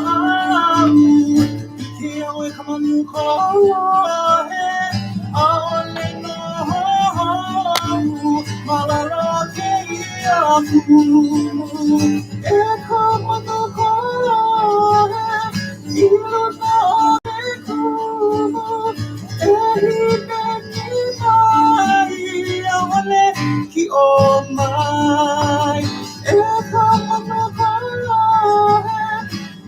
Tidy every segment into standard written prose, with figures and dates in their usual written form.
Akakuimahamu, kiawe kamanuko aole no malarake iaku, ekamanuko ilu no ekumu, ehime kimai aole ki o mai, ekamanuko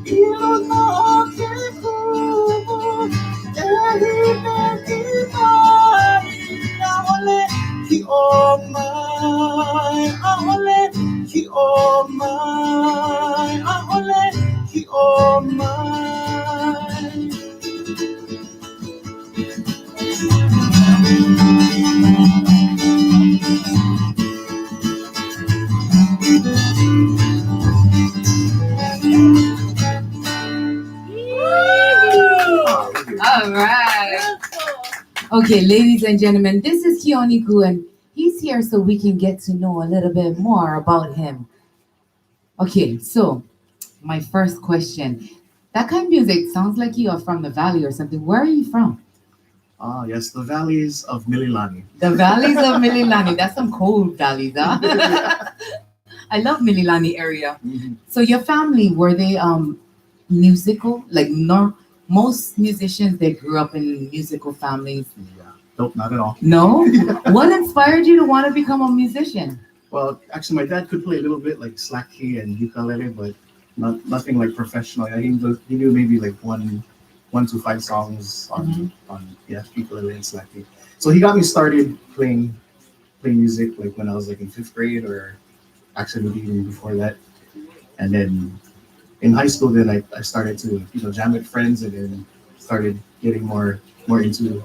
ilu no ekumu, ehime kimai aole ki o mai, aole ki o mai, aole ki o mai. All right. Okay, ladies and gentlemen, this is Keoni, and he's here so we can get to know a little bit more about him. Okay, so my first question. That kind of music sounds like you are from the valley or something. Where are you from? Yes, the valleys of Mililani. The valleys of Mililani. That's some cold valleys, huh? I love Mililani area. Mhm. So your family, were they musical? Like most musicians, they grew up in musical families. Yeah. Nope, not at all. No? What inspired you to want to become a musician? Well, actually, my dad could play a little bit like slack key and ukulele, but nothing like professional. He knew maybe like one to five songs on ukulele and slack key. So he got me started playing music like when I was like in fifth grade, or actually maybe even before that. And then in high school, then I started to jam with friends, and then started getting more into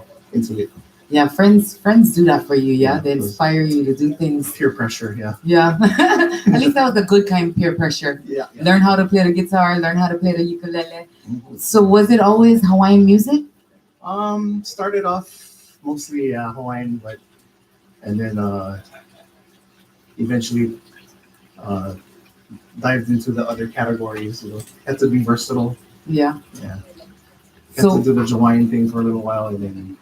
it. Yeah, friends do that for you, yeah? Yeah, They it was inspire you to do things. peer pressure. Yeah. Yeah. At least that was a good kind of peer pressure. Yeah. Yeah. Learn how to play the guitar, learn how to play the ukulele. Mhm. So was it always Hawaiian music? Started off mostly Hawaiian, but and then eventually uh, dived into the other categories. Had to be versatile. Yeah. Yeah. Had So to do the Hawaiian thing for a little while, and then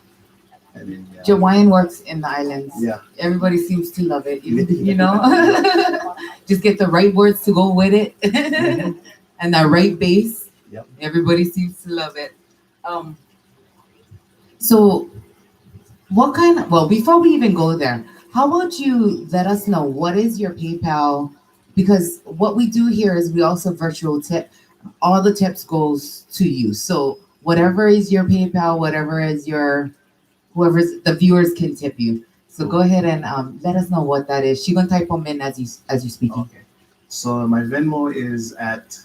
yeah. Hawaiian works in the islands. Yeah. Everybody seems to love it, you know? Just get the right words to go with it and that right bass. Yep. Everybody seems to love it. Um, so well, before we even go there, how about you let us know what is your PayPal? Because what we do here is we also virtual tip. All the tips goes to you. So whatever is your PayPal, whatever is your whoever's the viewers can tip you. So go ahead and let us know what that is. She gonna type them in as you speaking. Okay. So my Venmo is at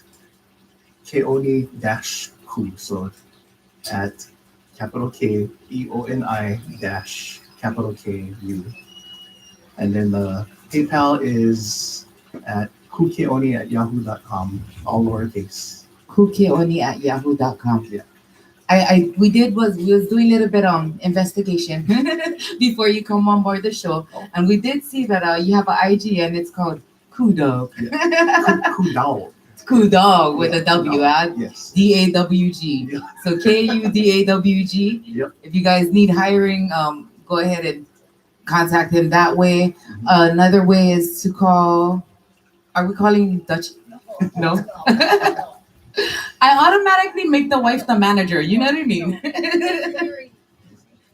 Keoni-ku. So at capital KEONI dash capital KU. And then the PayPal is at kukeoni@yahoo.com, all lowercase. Kukeoni@yahoo.com. Yeah. We was doing a little bit investigation before you come on board the show, and we did see that you have an IG and it's called Kudog. Kudao. Kudog with Yeah, a W, Kudao. Yes. DAWG. Yeah. So KUDAWG. Yep. If you guys need hiring, go ahead and contact him that way. Mhm. Another way is to call. Are we calling Dutch? No. I automatically make the wife the manager. You know what I mean?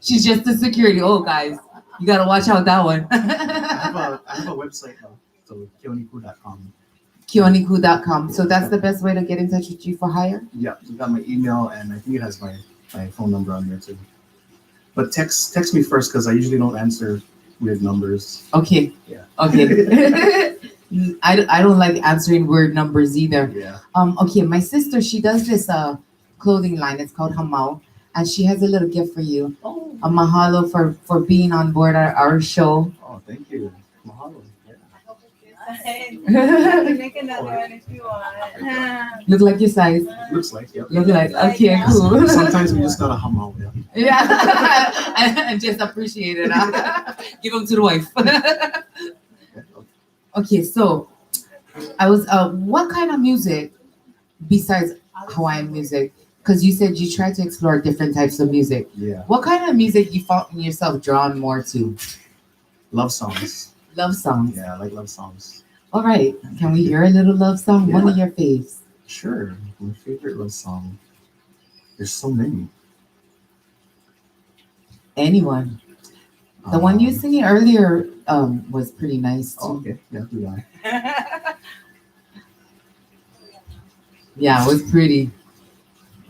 She's just the security. Oh, guys, you gotta watch out that one. I have a website now, so keoniku.com. Keoniku.com. So that's the best way to get in touch with you for hire? Yeah, you got my email, and I think it has my phone number on there too. But text me first, because I usually don't answer weird numbers. Okay. Yeah. Okay. I don't like answering weird numbers either. Yeah. Okay, my sister, she does this clothing line. It's called Hamau, and she has a little gift for you. Oh. A mahalo for being on board our show. Oh, thank you. Mahalo. Yeah. can make another one if you want. Look like your size. Looks like, yep. Look like, Like okay, that. cool. Sometimes we just gotta hum out, yeah. Yeah. And just appreciate it. Huh? Give them to the wife. Yeah, okay. Okay, so I was, what kind of music besides Hawaiian music? Because you said you tried to explore different types of music. Yeah. What kind of music you found yourself drawn more to? Love songs. Love songs. Yeah, I like love songs. All right. Can we hear a little love song? One of your faves. Sure. My favorite love song. There's so many. Anyone. The one you Um, singing earlier was pretty nice Oh, too. okay. Yeah, do I? Yeah, it was pretty.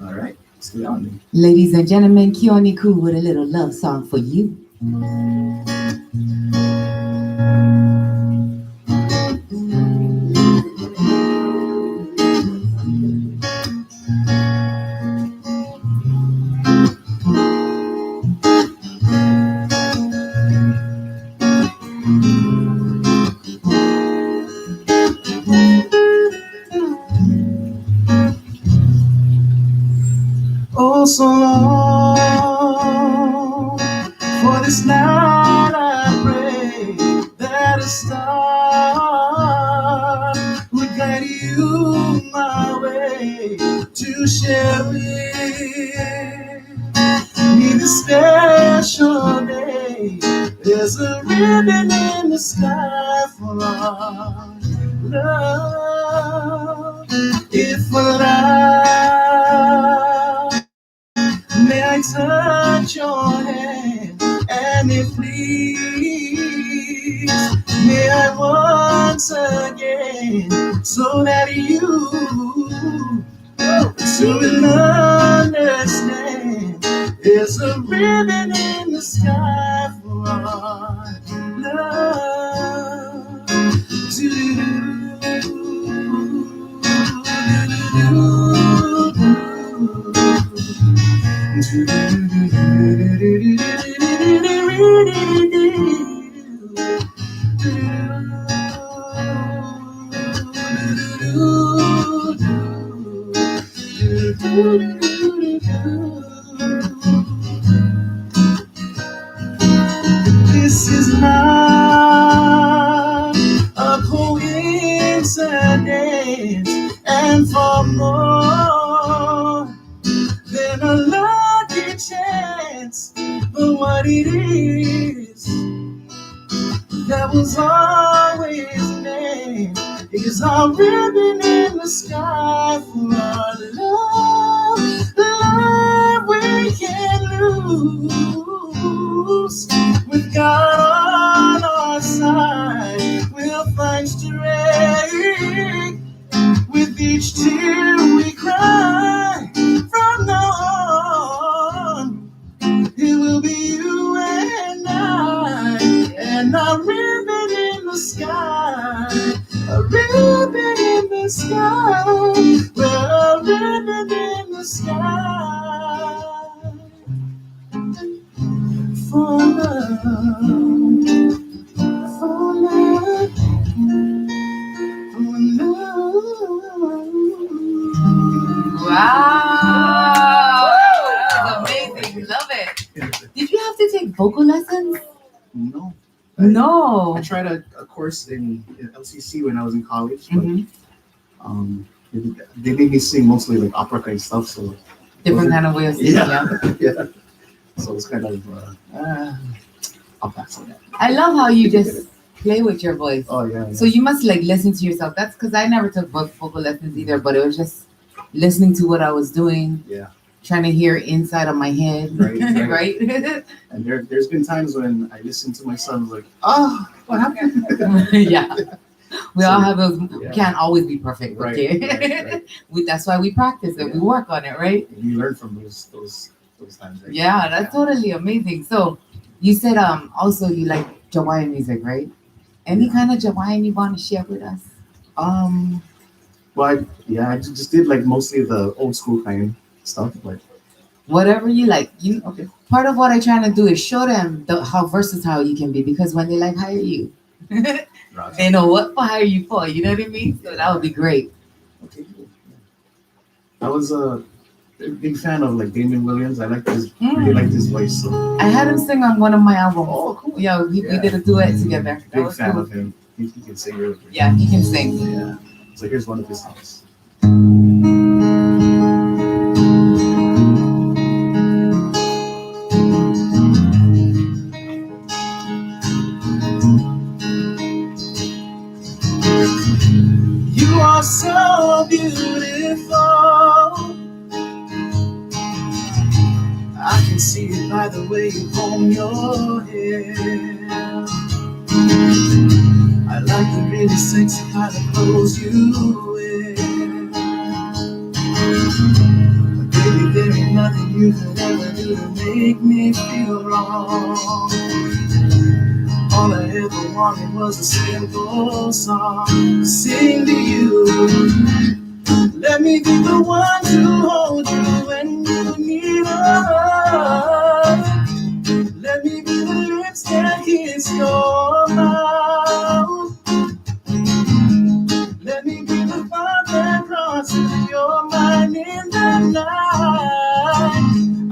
All right. Let's get on then. Ladies and gentlemen, Keoni Ku with a little love song for you. Oh, so long for this night. I pray that a star would guide you my way to share with me this special day. There's a ribbon in the sky for our love. If allowed, may I touch your hand, and if please, may I once again, so that you will understand. There's a ribbon in the sky for our love. This is not a coincidence, and for more than a lucky chance, but what it is that was always meant is our ribbon in the sky for our love. Love we can't lose. With God on our side, we'll find strength. With each tear we cry, from now on, it will be you and our ribbon in the sky, a ribbon in the sky, well, a ribbon in the sky, for love, for love, for love. Wow. That was amazing. Love it. Did you have to take vocal lessons? No. No. I tried a course in LCC when I was in college, but Mhm. they made me sing mostly like opera kind of stuff. So Different kind of way of singing. Yeah. yeah. So it's kind of I'll pass on that. I love how you just play with your voice. Oh yeah. So you must like listen to yourself. That's because I never took vocal lessons either, but it was just listening to what I was doing, Yeah. trying to hear inside of my head. Right, right. Right? And there's been times when I listen to myself like, oh, what happened? Yeah. We all have those. We Yeah. can't always be perfect, Right, okay? right. That's why we practice it. We Yeah. work on it, right? And you learn from those times, right? Yeah, that's totally amazing. So you said also you like Hawaiian music, right? Any kind of Hawaiian you want to share with us? Well, I just did like mostly the old school kind stuff, but Whatever you like. You okay. part of what I'm trying to do is show them how versatile you can be, because when they like hire you, Raja. They know what to hire you for. You know what I mean? So that would be great. Okay, cool. Yeah. I was a big fan of like Damon Williams. I liked his really liked his voice. So I had him sing on one of my albums. oh, cool. Yeah, we Yeah. did a duet together. That Big was fan cool. of him. He can sing really good. Yeah, he can sing. Yeah. So here's one of his songs. You are so beautiful. I can see it by the way you comb your hair. I like the really sexy kind of clothes you wear. But baby, there ain't nothing you could ever do to make me feel wrong. All I ever wanted was a simple song to sing to you. Let me be the one to hold you when you need a hug. Let me be the lips that kiss your mouth. Let me be the thought that crosses your mind in the night.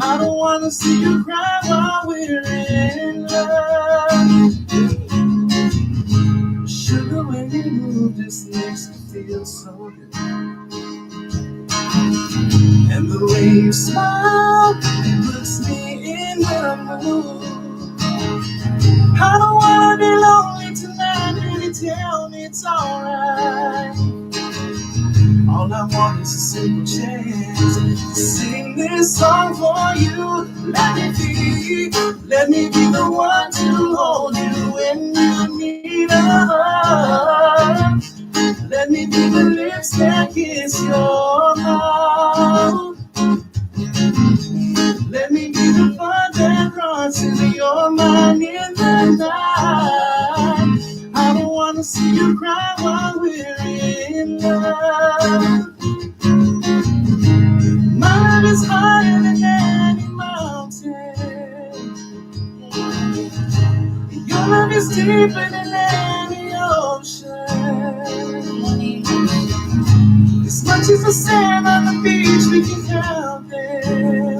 I don't want to see you cry while we're in love. Sugar, when you move, just makes me feel so good. And the way you smile puts me in the mood. I don't wanna be lonely tonight, and you tell me it's alright. All I want is a simple chance to sing this song for you. Let me be the one to hold you when you need a hug. Let me be the lips that kiss your mouth. Let me be the thought that crosses your mind in the night. I don't wanna see you cry while we're in love. My love is higher than any mountain. Your love is deeper than any ocean. As much as the sand on the beach, we can count them.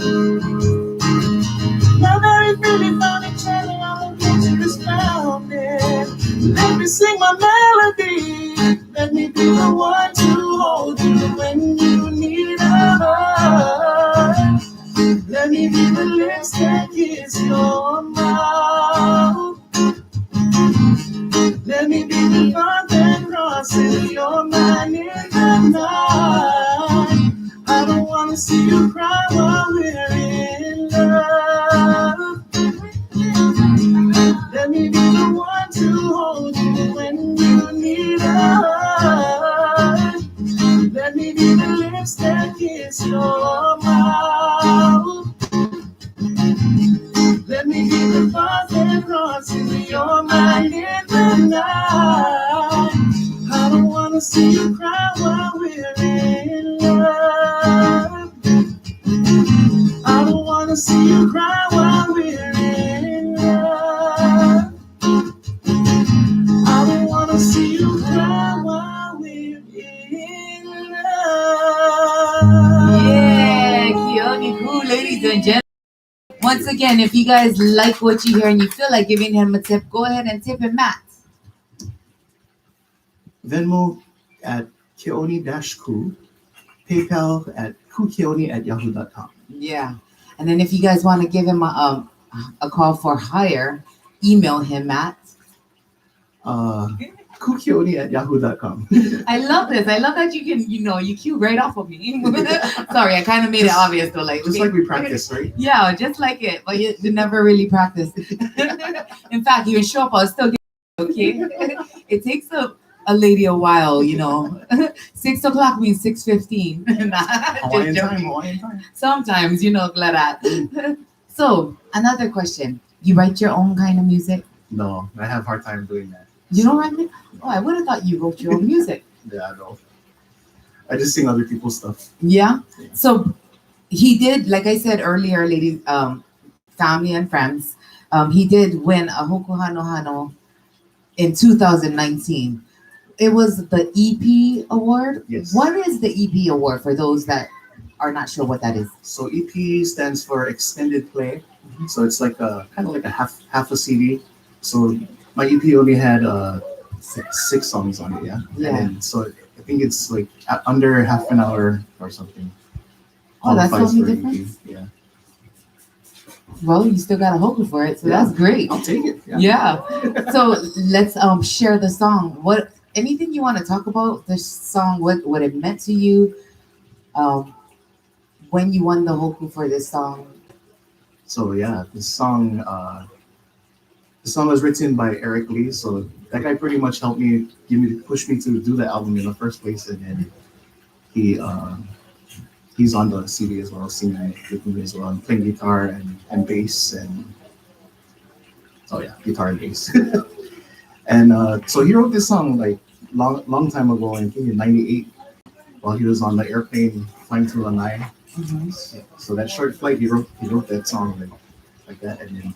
Now that we've really found each other, all the picture is found it. Let me sing my melody. Let me be the one to hold you when you need a hug. Let me be the lips that kiss your mouth. Let me be the thought that crosses your mind in the night. I don't wanna see you cry while we're in love. Let me be the one to hold you when you need a hug. Let me be the lips that kiss your mouth. Let me be the thought that crosses your mind in the night. I don't wanna see you cry while we're in love. I don't wanna see you cry while we're in love. I don't wanna see you cry while we're in love. Yeah, Keoni, cool, ladies and gentlemen. Once again, if you guys like what you hear and you feel like giving him a tip, go ahead and tip him, Matt. Venmo at Keoni-Ku. PayPal at kukeoni@yahoo.com. Yeah. And then if you guys want to give him a call for hire, email him at. Kukeoni@yahoo.com. I love this. I love that you can, you cue right off of me. Sorry, I kind of made it obvious though. Like, Just like we practice, right? Yeah, just like it. But you never really practice. In fact, you show up, I'll still get okay. It takes a lady a while, 6 o'clock means 6:15. Hawaiian time. Sometimes, glad that. So, another question. You write your own kind of music? No, I have a hard time doing that. You don't write it? Oh, I would have thought you wrote your own music. Yeah, no. I just sing other people's stuff. Yeah. So he did, like I said earlier, ladies, family and friends. He did win a Hoku Hano Hano in 2019. It was the EP award. Yes. What is the EP award for those that are not sure what that is? So EP stands for extended play. So it's like a kind of like a half a CD. So my EP only had six songs on it, yeah. Yeah. And then, so I think it's like under half an hour or something. Oh, that's Qualifies the only for difference? EP, yeah. Well, you still got a hook for it, so Yeah. that's great. I'll take it. Yeah. Yeah. So let's share the song. What anything you want to talk about the song? What it meant to you? When you won the Hoku for this song? So yeah, the song was written by Eric Lee. So that guy pretty much helped me, push me to do the album in the first place, and then he's on the CD as well, singing with me as well, and playing guitar and bass and guitar and bass. And so he wrote this song like long time ago, I think in '98, while he was on the airplane flying to Lanai. So that short flight, he wrote that song like that, and then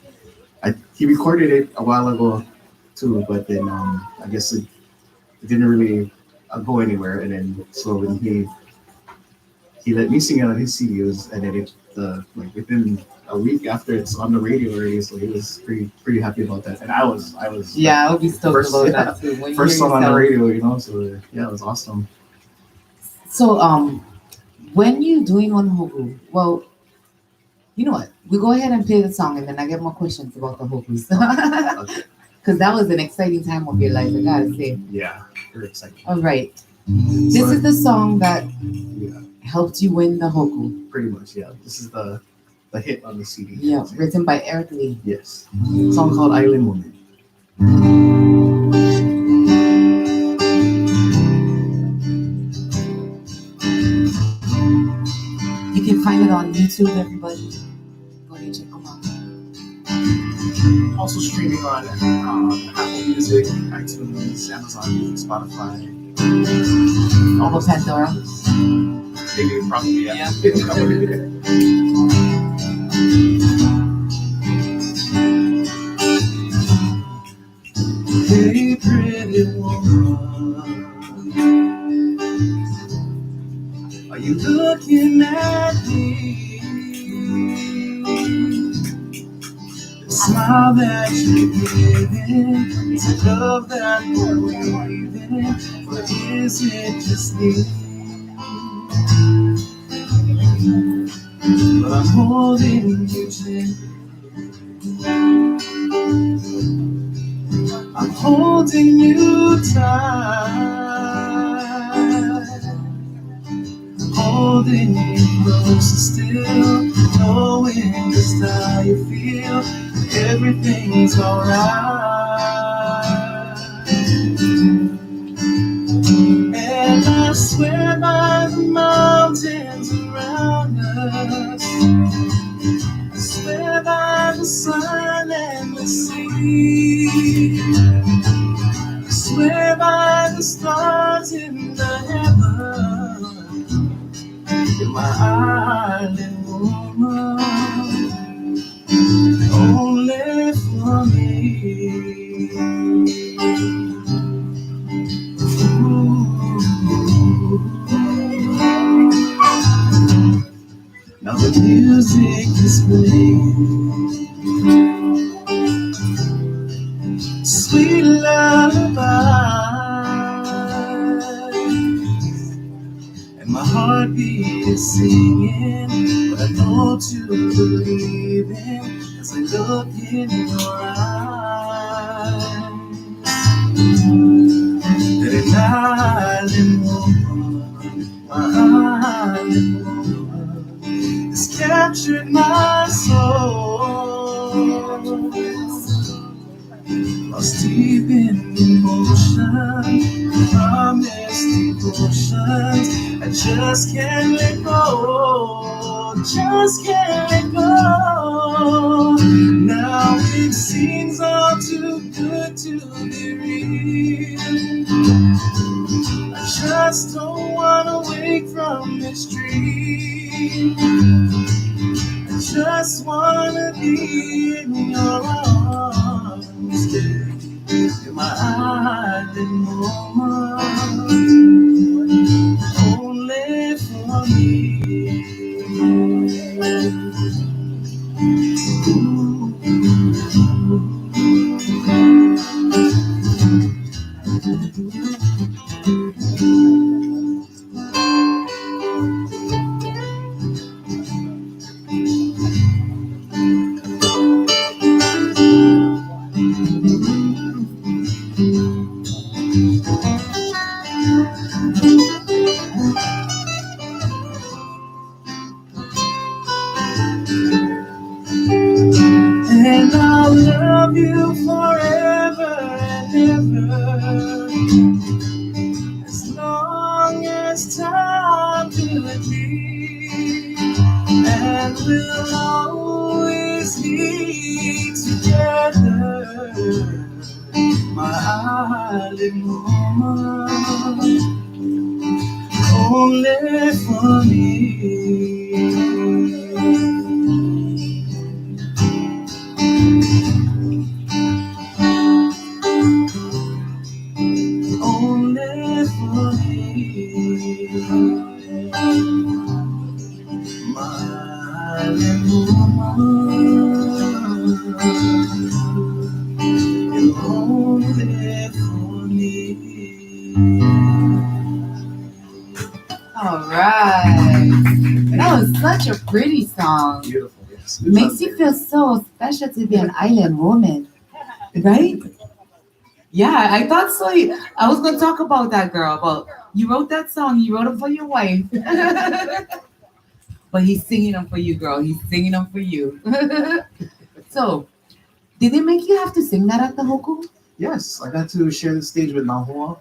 he recorded it a while ago too, but then I guess it didn't really go anywhere, and then so when he let me sing it on his CDs, and then like within a week after it's on the radio already, so he was pretty happy about that, and I was Yeah, I'll be stoked First- about yeah, that too. When you first hear song on the yourself. radio, so yeah, it was awesome. So when you doing on Hoku, well, you know what? We go ahead and play the song, and then I get more questions about the Hokus. Okay. Because that was an exciting time of your life, I gotta say. Yeah, very exciting. All right. This is the song that Yeah, helped you win the Hoku. pretty much. Yeah, this is the hit on the CD. Yeah, written by Eric Lee. Yes, song called Island Woman. You can find it on YouTube, everybody. Go ahead and check them out. Also streaming on Apple Music, iTunes, Amazon Music, Spotify. All the Pandora. Maybe probably, yeah. Hey, pretty woman, are you looking at me? The smile that you're giving is a love that we're leaving, but is it just me? But I'm holding you gently. I'm holding you tight, holding you closer still, knowing just how you feel. Everything's alright. And I swear by the mountains around us, I swear by the sun and the sea, I swear by the stars in the heaven, you're my island woman, only for me. Now the music is playing, sweet lullaby, and my heartbeat is singing what I know to believe in as I look in your eyes. That an island woman, my island woman, has captured my soul. Lost deep in emotion, promised devotions, I just can't let go, just can't let go. Now it seems all too good to be real. I just don't wanna wake from this dream. I just wanna be in your arms, baby. in my island moment, only for and I'll love you forever and ever, as long as time will be, and we'll always be together, my island woman, only for me. Only for me, my woman, you're only for me. All right. That was such a pretty song. Beautiful, yes. Makes you feel so special to be an island woman, right? Yeah, I thought so. I was gonna talk about that girl, but you wrote that song. You wrote it for your wife, but he's singing them for you, girl. He's singing them for you. So, did they make you have to sing that at the Hoku? Yes, I got to share the stage with Mahua,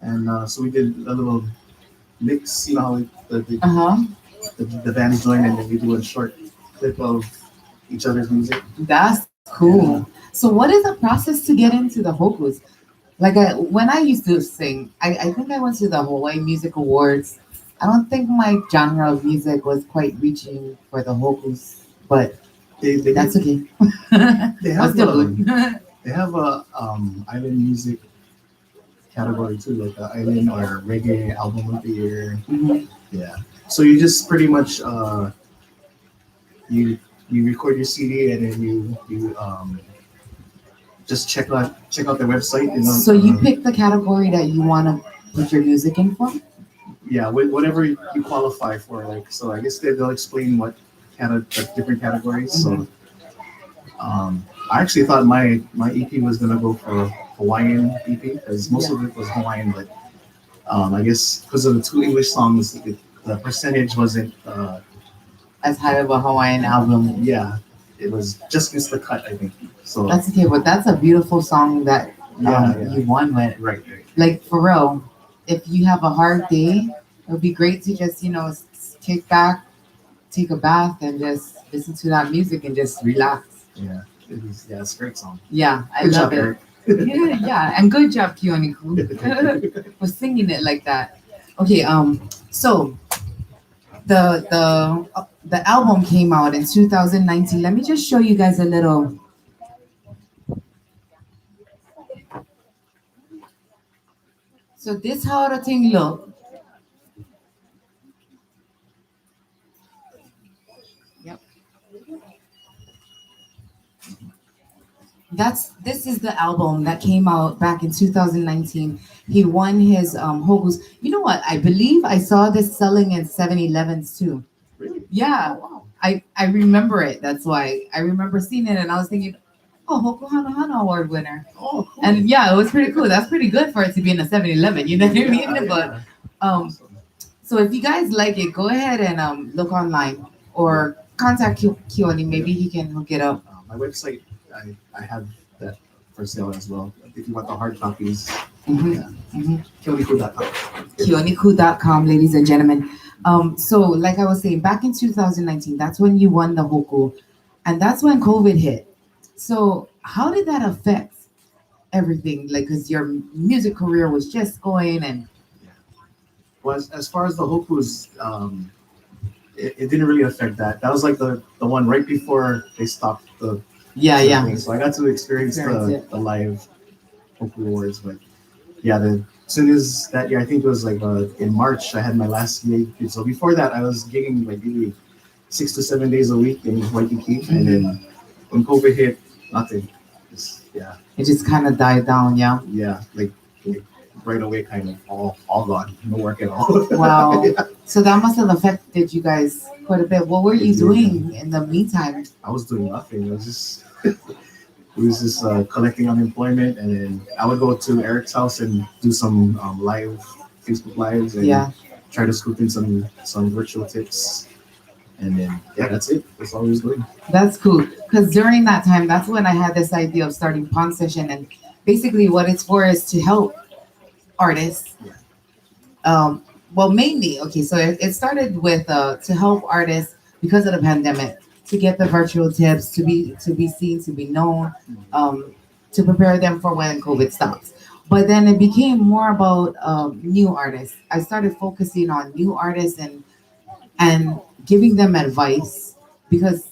and so we did a little mix. You know how the band joined, and then we do a short clip of each other's music. That's cool. So, what is the process to get into the Hokus? Like when I used to sing, I think I went to the Hawaii Music Awards. I don't think my genre of music was quite reaching for the Hokus, but They that's okay. they I'll have still a, do. they have a island music category too, like the island or reggae album of the year. Mhm. Yeah. So you just pretty much you record your CD and then you just check out their website. You know, So you pick the category that you want to put your music in for? yeah, whatever you qualify for. Like, so I guess they'll explain what like different categories. So I actually thought my EP was gonna go for Hawaiian EP because most of it was Hawaiian, but I guess because of the two English songs, the percentage wasn't. As high of a Hawaiian album. Yeah, it was just missed the cut, I think. So That's okay, but that's a beautiful song that you won with. right. Like for real, if you have a hard day, it would be great to just kick back, take a bath, and just listen to that music and just relax. Yeah, it's a great song. Yeah, I Good love job, it. Eric. Yeah, and good job, Keoni, for singing it like that. Okay, so the album came out in 2019. Let me just show you guys a little. So this how the thing look. Yep. This is the album that came out back in 2019. He won his Hogus. You know what? I believe I saw this selling in 7-Elevens too. Really? Yeah. Oh, wow. I remember it. That's why I remember seeing it and I was thinking, oh, Hoku Hana Hana Award winner. Oh, cool. And yeah, it was pretty cool. That's pretty good for it to be in a 7-Eleven. You know what I mean? But Awesome. so if you guys like it, go ahead and look online or contact Keoni. Maybe he can hook it up. My website, I have that for sale as well. If you want the hard copies, Mhm. yeah. Mhm. Keoniku.com. Keoniku.com, ladies and gentlemen. So like I was saying, back in 2019, that's when you won the Hoku, and that's when COVID hit. So how did that affect everything? Like, because your music career was just going and Well, as far as the Hokus, it didn't really affect that. That was like the one right before they stopped the yeah. thing. So I got to experience Experience it. the live vocal awards. But yeah, as soon as that year, I think it was like in March, I had my last gig. So before that, I was gigging like maybe 6 to 7 days a week in Waikiki, and then when COVID hit, nothing. Yeah, It just kind of died down, yeah. yeah, like right away, kind of all gone, no work at all. Wow. Yeah. So that must have affected you guys quite a bit. What were you It did. doing in the meantime? I was doing nothing. It was just collecting unemployment, and then I would go to Eric's house and do some live Facebook lives and Yeah, try to scoop in some virtual tips, and then yeah, that's it. That's all I was doing. that's cool. Because during that time, that's when I had this idea of starting Pawn Session, and basically what it's for is to help artists. Yeah. Well, mainly, okay, so it started with to help artists because of the pandemic to get the virtual tips, to be seen, to be known, to prepare them for when COVID stops. But then it became more about new artists. I started focusing on new artists and giving them advice because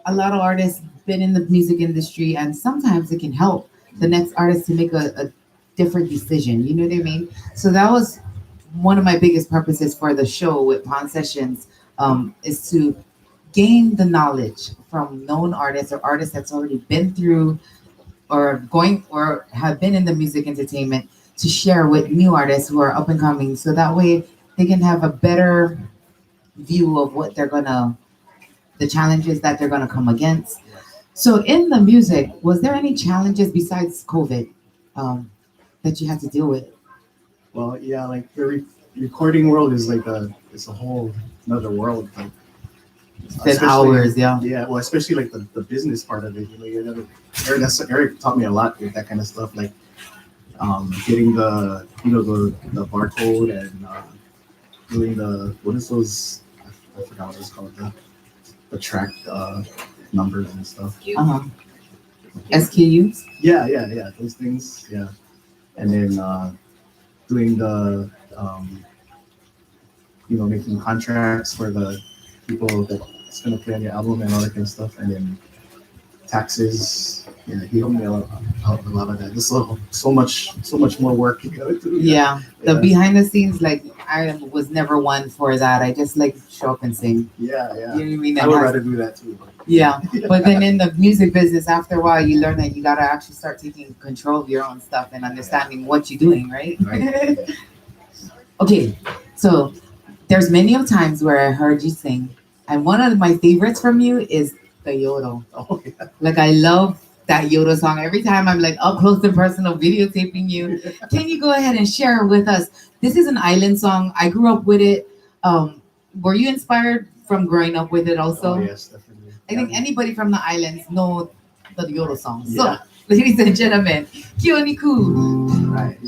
a lot of artists been in the music industry and sometimes it can help the next artist to make a different decision. You know what I mean? So that was one of my biggest purposes for the show with Pawn Sessions, is to gain the knowledge from known artists or artists that's already been through or going or have been in the music entertainment to share with new artists who are up and coming so that way they can have a better view of what the challenges that they're gonna come against. So in the music, was there any challenges besides COVID that you had to deal with? Well, yeah, like the recording world is like it's a whole another world. Like, Spent especially- hours, yeah. Yeah, well, especially like the business part of it. Eric taught me a lot with that kind of stuff, like getting the barcode and doing what is those? I forgot what it's called. The track numbers and stuff. Uh-huh. SKUs? Yeah, those things. Yeah, and then doing the making contracts for the people that's gonna play on your album and all that kind of stuff, and then taxes. Yeah, he helped me out a lot of that. There's so much more work you gotta do. Yeah. The Yeah. behind the scenes, like I was never one for that. I just like show up and sing. Yeah. You know what I mean? I And would have- rather do that too. yeah. But then in the music business, after a while, you learn that you gotta actually start taking control of your own stuff and understanding what you're doing, right? Right. Okay, so there's many of times where I heard you sing, and one of my favorites from you is the yodel. Oh yeah. Like I love that yodel song. Every time I'm like up close and personal videotaping you. Can you go ahead and share it with us? This is an island song. I grew up with it. Were you inspired from growing up with it also? Oh yes, definitely. I think anybody from the islands know the yodel song. So, Yeah. ladies and gentlemen, Keoni. Right.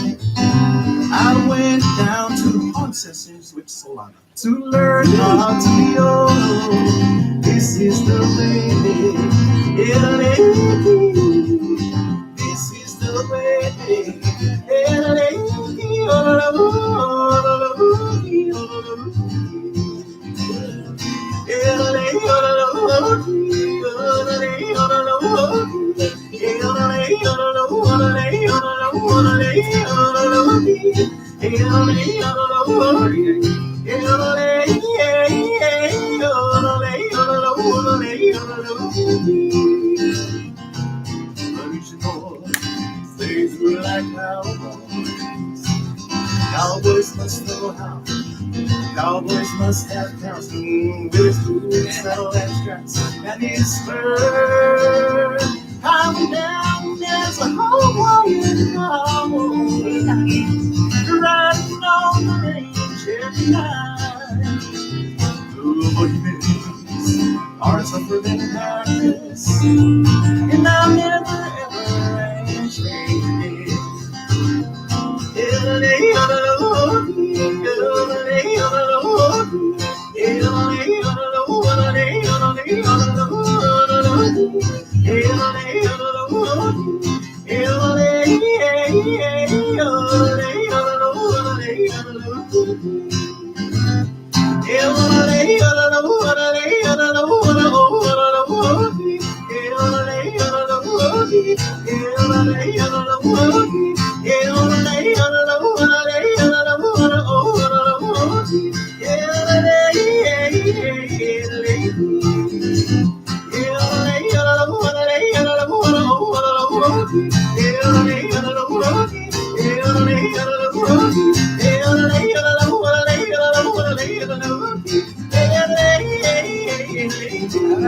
I went down to Pawn Sessions with Solana to learn how to yodel. This is the way. This is the way. Things were like cowboys. Cowboys must know how. Cowboys must have counts with his boots, saddle and straps, and his spurs. I'm down as a Hawaiian cowboy, riding on the range every night. The boogeyman's are tougher than darkness, and I'll never ever range it.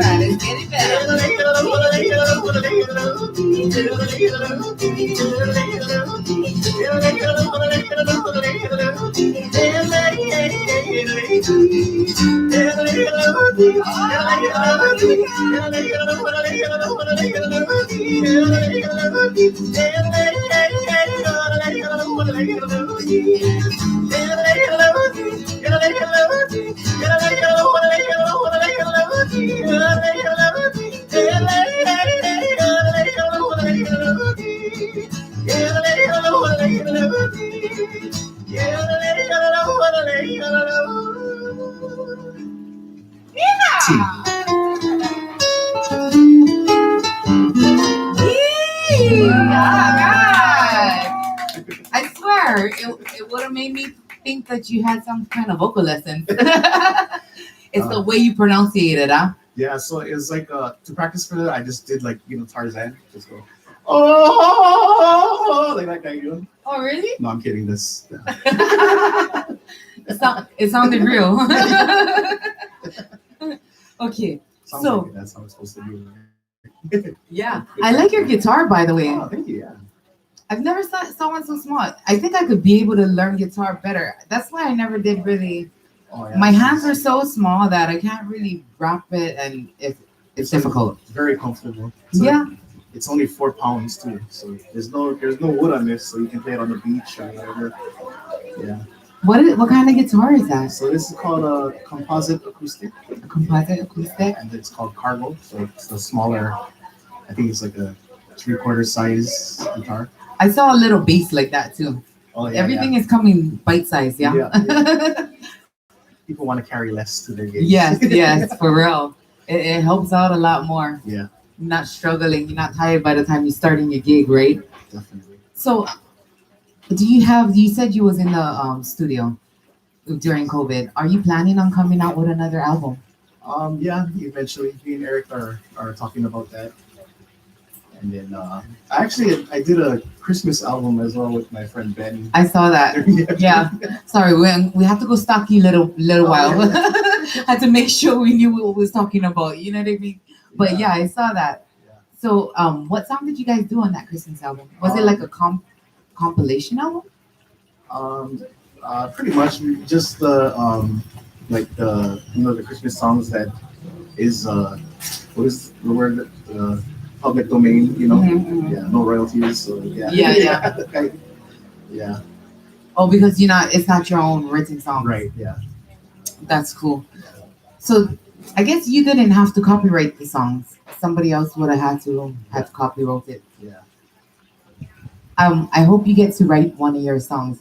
that. It's getting better. I swear, it would have made me think that you had some kind of vocal lesson. It's the way you pronunciate it, huh? Yeah, so it's like to practice for that, I just did like Tarzan, just go oh like that guy, Oh, really? No, I'm kidding. This. It sounded real. Okay, Sounds so like that's how it's supposed to be. yeah, I like your guitar, by the way. Oh, thank you. Yeah. I've never saw someone so smart. I think I could be able to learn guitar better. That's why I never did really. Oh, yeah. My hands are so small that I can't really wrap it, and it's difficult. It's very comfortable. So Yeah. It's only 4 pounds too, so there's no wood on this, so you can play it on the beach or whatever. Yeah. What kind of guitar is that? So this is called a composite acoustic, A composite acoustic? and it's called Cargo. So it's a smaller. I think it's like a 3/4 size guitar. I saw a little bass like that too. Oh yeah. Everything is coming bite size, yeah? Yeah. People want to carry less to their gigs. Yes, for real. It helps out a lot more. Yeah, You're not struggling. You're not tired by the time you're starting your gig, right? definitely. So, you said you was in the studio during COVID. Are you planning on coming out with another album? Yeah, eventually, me and Eric are talking about that. And then I did a Christmas album as well with my friend Ben. I saw that. Yeah. Sorry, we have to go stocky little while. Had to make sure we knew what we was talking about. You know what I mean? But yeah, I saw that. Yeah. So, what song did you guys do on that Christmas album? Was it like a compilation album? Pretty much just the like the the Christmas songs that is what is the word, public domain, Mhm. Yeah, no royalties, so yeah. Yeah. Yeah, Oh, because it's not your own written song. right, yeah. That's cool. So, I guess you didn't have to copyright the songs. Somebody else would have had to copyright it. Yeah. I hope you get to write one of your songs.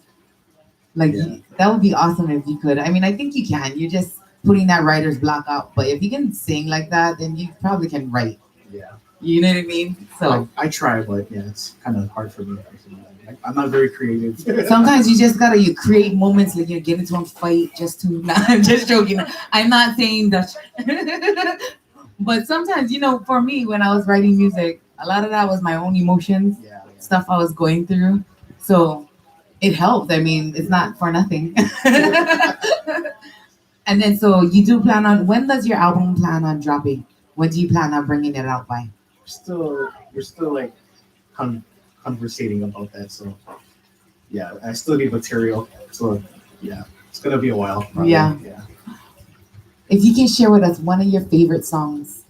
Like Yeah. that would be awesome if you could. I mean, I think you can. You're just putting that writer's block out. But if you can sing like that, then you probably can write. Yeah. You know what I mean? So I try, but yeah, it's kind of hard for me. Like, I'm not very creative. sometimes you just gotta create moments like you get into a fight just to. Nah, I'm just joking. I'm not saying that. But sometimes, for me, when I was writing music, a lot of that was my own emotions, Yeah. stuff I was going through. So it helped. I mean, it's not for nothing. And then, so you do plan on, when does your album plan on dropping? When do you plan on bringing it out by? We're still like conversating about that. So yeah, I still need material. So yeah, it's gonna be a while. Probably. Yeah. Yeah. If you can share with us one of your favorite songs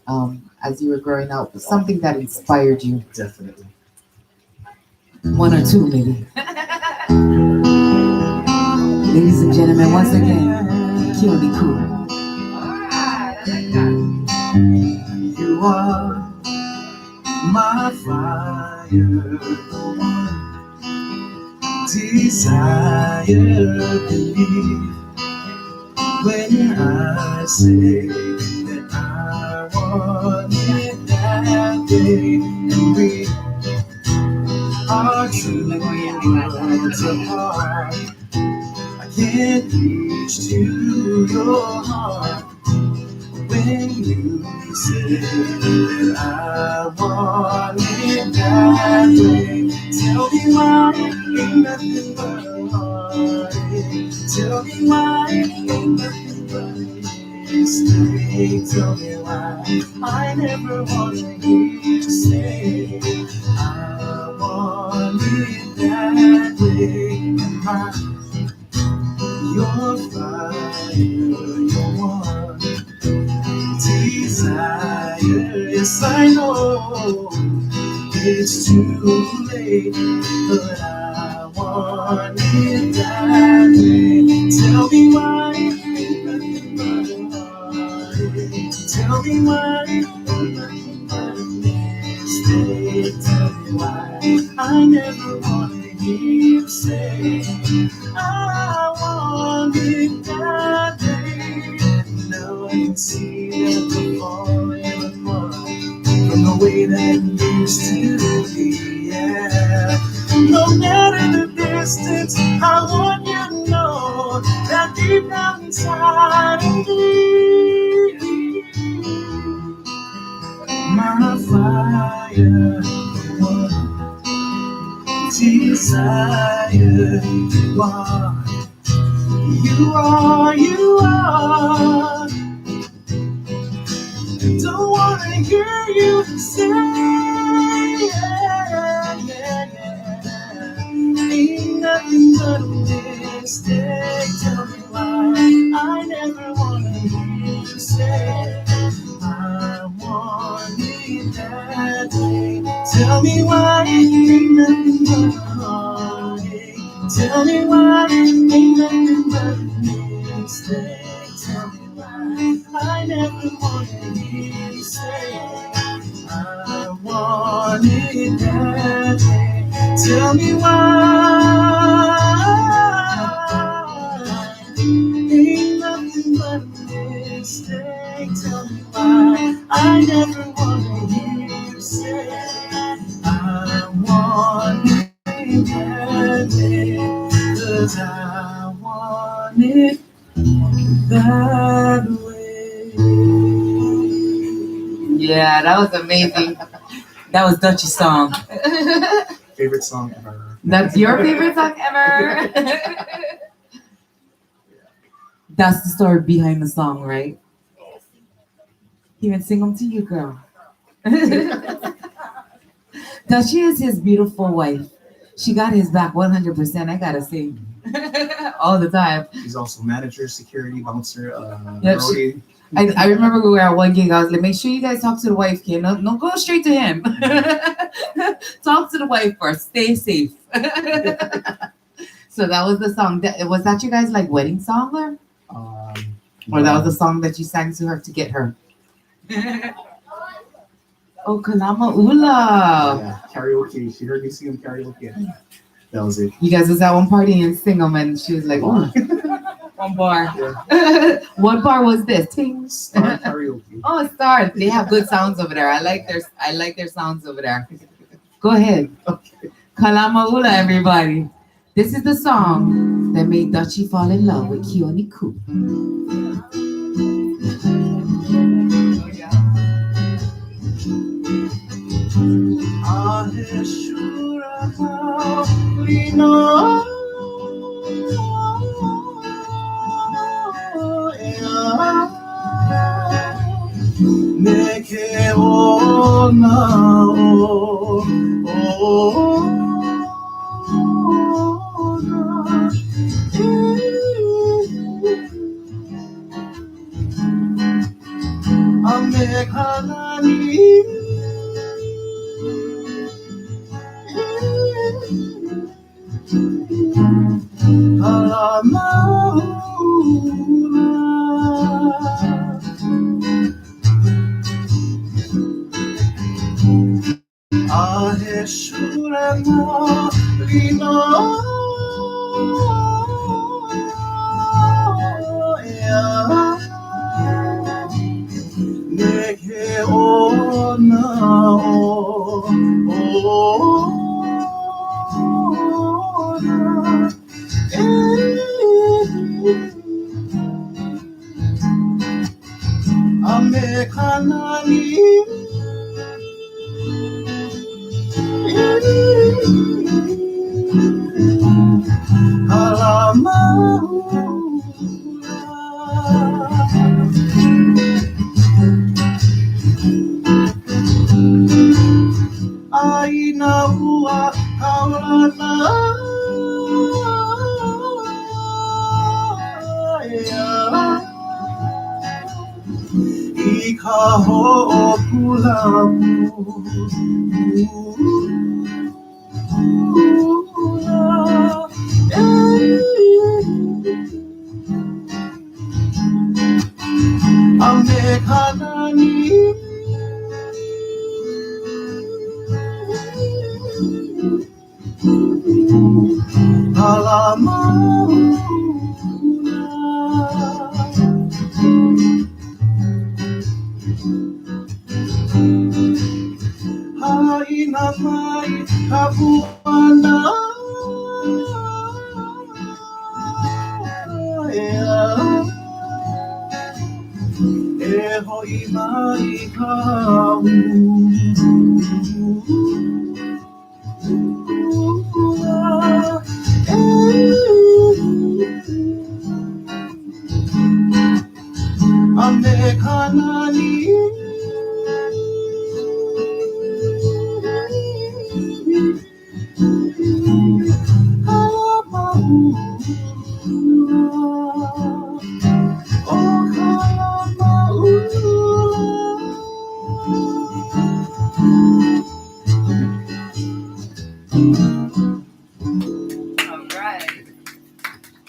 as you were growing up, something that inspired you. Definitely. One or two, maybe. Ladies and gentlemen, once again, Keoni Cool. You are my fire, desire, believe when I say that I want it that way, and we are 2 worlds apart. I can't reach to your heart when you say that I want it that way. Tell me why ain't nothing but a heartache. Tell me why ain't nothing but a mistake. Tell me why I never wanna hear you say I want it that way. Am I your fire, your one desire? Yes, I know it's too late, but I want it that way. Tell me why ain't nothing but a heartache. Tell me why ain't nothing but a mistake. Tell me why I never wanna hear you say I want it that way. Now I can see that we're falling apart from the way that it used to be, yeah. No matter the distance, I want you to know that deep down inside of me, my fire, desire, you are. Don't wanna hear you say, yeah, yeah, yeah. Ain't nothing but a mistake. Tell me why I never wanna hear you say I want it that way. Tell me why ain't nothing but a heartache. Tell me why ain't nothing but a mistake. Tell me why I never wanna hear you say I want it that way. Tell me why ain't nothing but a mistake. Tell me why I never wanna hear you say I want it that way. 'Cause I want it that way. Yeah, that was amazing. That was Dutch's song. Favorite song ever. That's your favorite song ever. That's the story behind the song, right? He even sing them to you, girl. Dutchy is his beautiful wife. She got his back 100%. I gotta say, all the time. He's also manager, security, bouncer, Yep, roadie. I remember we were at one gig. I was like, make sure you guys talk to the wife, kid. No, don't go straight to him. Talk to the wife first. Stay safe. So that was the song. Was that you guys like wedding song, or that was the song that you sang to her to get her? Oh, Kalama Ula. Yeah, karaoke. She heard me sing him karaoke. That was it. You guys was at one party and sing them, and she was like, oh, one bar. Yeah. What bar was this? Ting. Star karaoke. Oh, stars. They have good sounds over there. I like their sounds over there. Go ahead. Okay. Kalamaula, everybody. This is the song that made Dutchy fall in love with Keoni Ku. Aina ua kaulana Ika ho'opulamu Amekanani Alamuna Haina mai kapuana Eho mai kau Amekanani All right.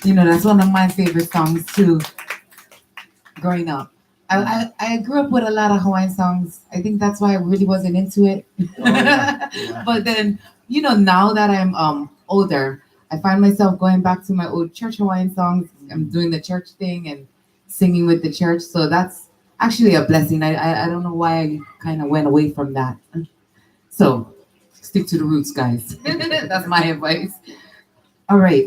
You know, that's one of my favorite songs too. Growing up, I grew up with a lot of Hawaiian songs. I think that's why I really wasn't into it. Yeah. But then, you know, now that I'm older, I find myself going back to my old church Hawaiian songs. I'm doing the church thing and singing with the church. So that's actually a blessing. I don't know why I kind of went away from that. So stick to the roots, guys. That's my advice. All right.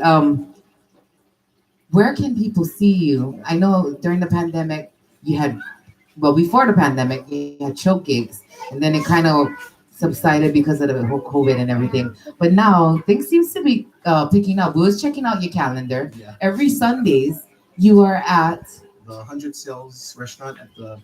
Where can people see you? I know during the pandemic you had, well, before the pandemic you had show gigs, and then it kind of subsided because of the whole COVID and everything. But now things seems to be picking up. We was checking out your calendar. Yeah. Every Sundays you are at The 100 Sales restaurant at the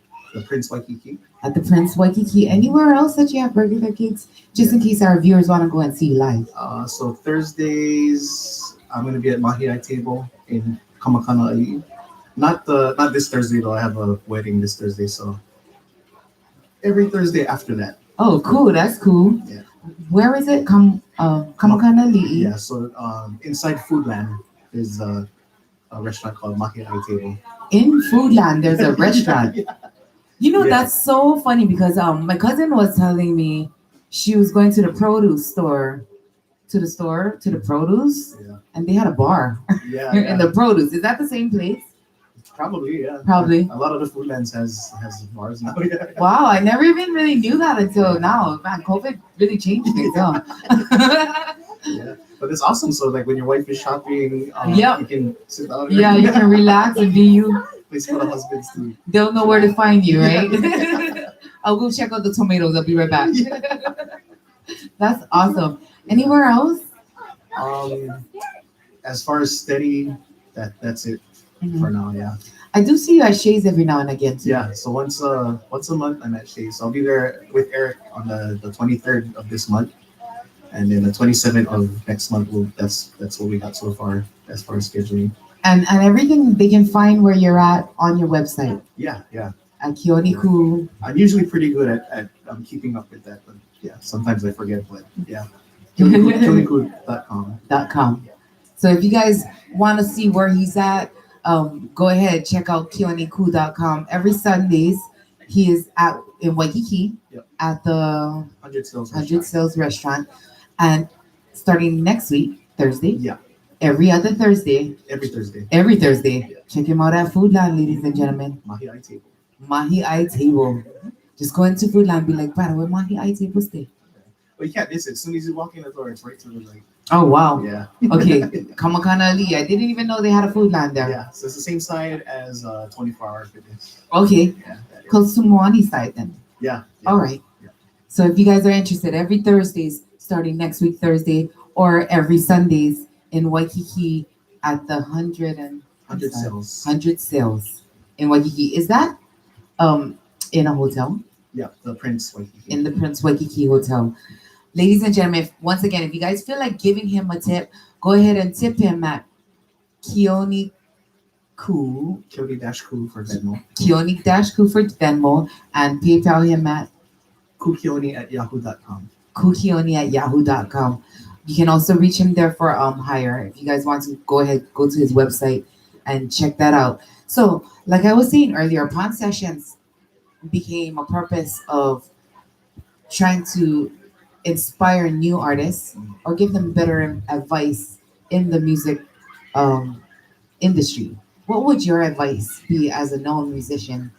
Prince Waikiki. at the Prince Waikiki. Anywhere else that you have regular gigs, just in case our viewers want to go and see you live. So Thursdays, I'm gonna be at Mahiai Table in Kamakana. Not this Thursday though. I have a wedding this Thursday, so every Thursday after that. Oh, cool. That's cool. Yeah. Where is it? Kamakana Li'i. Yeah. So inside Foodland is a restaurant called Mahiai Table. In Foodland, there's a restaurant. Yeah. You know, Yeah. that's so funny because my cousin was telling me she was going to the produce store, to the produce, Yeah. and they had a bar Yeah. in the produce. Is that the same place? Probably, yeah. Probably. A lot of the Foodlands has bars now. Yeah. Wow, I never even really knew that until now. Man, COVID really changed things, huh? Yeah. But it's awesome. So like when your wife is shopping, Yep. you can sit down. Yeah, you can relax and be you. Place for the husbands too. They'll know where to find you, right? I'll go check out the tomatoes. I'll be right back. That's awesome. Anywhere else? As far as steady, that's it Mhm. for now. Yeah. I do see you at Shays every now and again. Too. Yeah. So once a month I'm at Shea. So I'll be there with Eric on the 23rd of this month, and then the 27th of next month. That's what we got so far as scheduling. And everything they can find where you're at on your website Yeah. Yeah. at Keoni Ku. I'm usually pretty good at keeping up with that, but yeah, sometimes I forget. But yeah, Keoniku.com. .com. So if you guys want to see where he's at, go ahead, check out keoniku.com. Every Sundays he is in Waikiki. Yep. At the 100 Sales 100 Sales Restaurant, and starting next week, Thursday. Yeah. Every other Thursday. Every Thursday. Every Thursday. Yeah. Check him out at Foodland, ladies and gentlemen. Mahiai Table. Mahiai Table. Just go into Foodland and be like, "Brother, where Mahiai Table stay?" But you can't miss it. As soon as you walk in the door, it's right to the right. Oh, wow. Yeah. Okay. Kamakana Ali. I didn't even know they had a Foodland there. Yeah. So it's the same side as 24-hour fitness. Okay. Yeah. That is. Close to Moani side then. Yeah. Yeah. All right. Yeah. So if you guys are interested, every Thursdays, starting next week Thursday, or every Sundays in Waikiki at the 100 Sales. 100 Sales in Waikiki. Is that in a hotel? Yeah, the Prince Waikiki. in the Prince Waikiki Hotel. Ladies and gentlemen, once again, if you guys feel like giving him a tip, go ahead and tip him at Keoni Ku, Keoni-Ku for Venmo. Keoni-Ku for Venmo, and PayPal him at Kukioni@yahoo.com. kukioni@yahoo.com. You can also reach him there for hire. If you guys want to go ahead, go to his website and check that out. So, like I was saying earlier, Pawn Sessions became a purpose of trying to inspire new artists or give them better advice in the music um, industry. What would your advice be as a known musician